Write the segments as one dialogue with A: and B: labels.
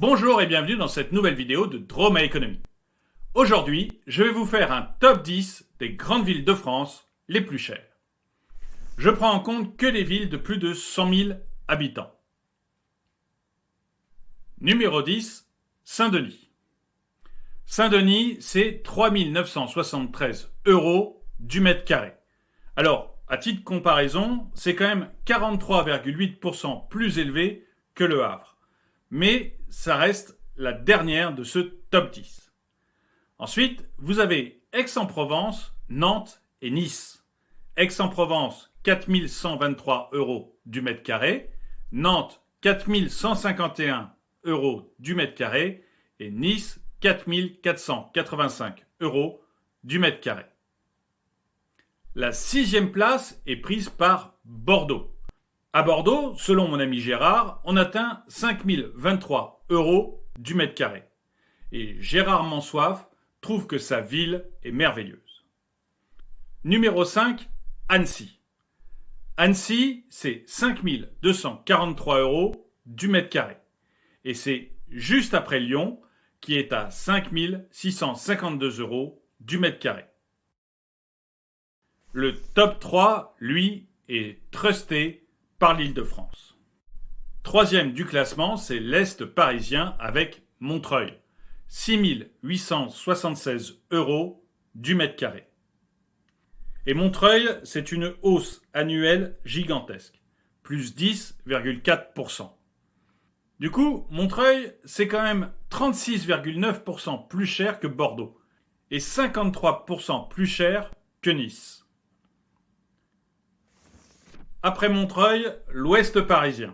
A: Bonjour et bienvenue dans cette nouvelle vidéo de Draw My Economy. Aujourd'hui, je vais vous faire un top 10 des grandes villes de France les plus chères. Je prends en compte que les villes de plus de 100 000 habitants. Numéro 10, Saint-Denis. Saint-Denis, c'est 3 973 € du mètre carré. Alors, à titre de comparaison, c'est quand même 43,8% plus élevé que Le Havre. Mais ça reste la dernière de ce top 10. Ensuite, vous avez Aix-en-Provence, Nantes et Nice. Aix-en-Provence, 4 123 € du mètre carré. Nantes, 4 151 € du mètre carré. Et Nice, 4 485 € du mètre carré. La 6e place est prise par Bordeaux. À Bordeaux, selon mon ami Gérard, on atteint 5 023 € du mètre carré. Et Gérard Mansoif trouve que sa ville est merveilleuse. Numéro 5, Annecy. Annecy, c'est 5 243 € du mètre carré. Et c'est juste après Lyon, qui est à 5 652 € du mètre carré. Le top 3, lui, est trusté par l'Île-de-France. Troisième du classement, c'est l'Est parisien avec Montreuil. 6 876 € du mètre carré. Et Montreuil, c'est une hausse annuelle gigantesque, plus 10,4%. Du coup, Montreuil, c'est quand même 36,9% plus cher que Bordeaux et 53% plus cher que Nice. Après Montreuil, l'Ouest parisien.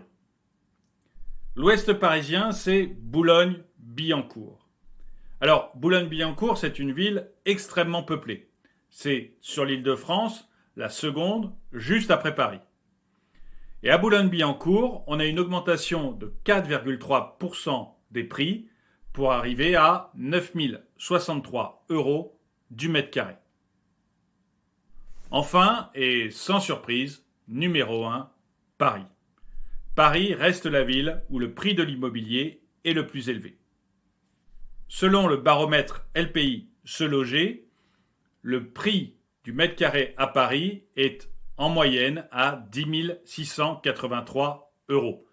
A: L'Ouest parisien, c'est Boulogne-Billancourt. Alors, Boulogne-Billancourt, c'est une ville extrêmement peuplée. C'est, sur l'Île-de-France, la seconde, juste après Paris. Et à Boulogne-Billancourt, on a une augmentation de 4,3% des prix pour arriver à 9 063 € du mètre carré. Enfin, et sans surprise, numéro 1, Paris. Paris reste la ville où le prix de l'immobilier est le plus élevé. Selon le baromètre LPI Se Loger, le prix du mètre carré à Paris est en moyenne à 10 683 €.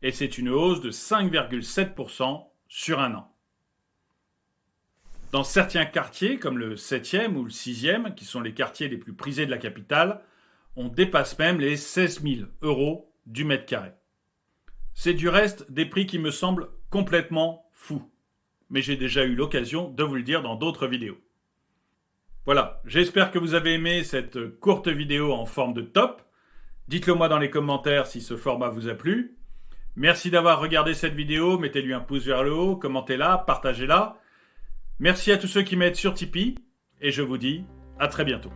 A: Et c'est une hausse de 5,7% sur un an. Dans certains quartiers, comme le 7e ou le 6e, qui sont les quartiers les plus prisés de la capitale, on dépasse même les 16 000 € du mètre carré. C'est du reste des prix qui me semblent complètement fous. Mais j'ai déjà eu l'occasion de vous le dire dans d'autres vidéos. Voilà, j'espère que vous avez aimé cette courte vidéo en forme de top. Dites-le moi dans les commentaires si ce format vous a plu. Merci d'avoir regardé cette vidéo, mettez-lui un pouce vers le haut, commentez-la, partagez-la. Merci à tous ceux qui m'aident sur Tipeee et je vous dis à très bientôt.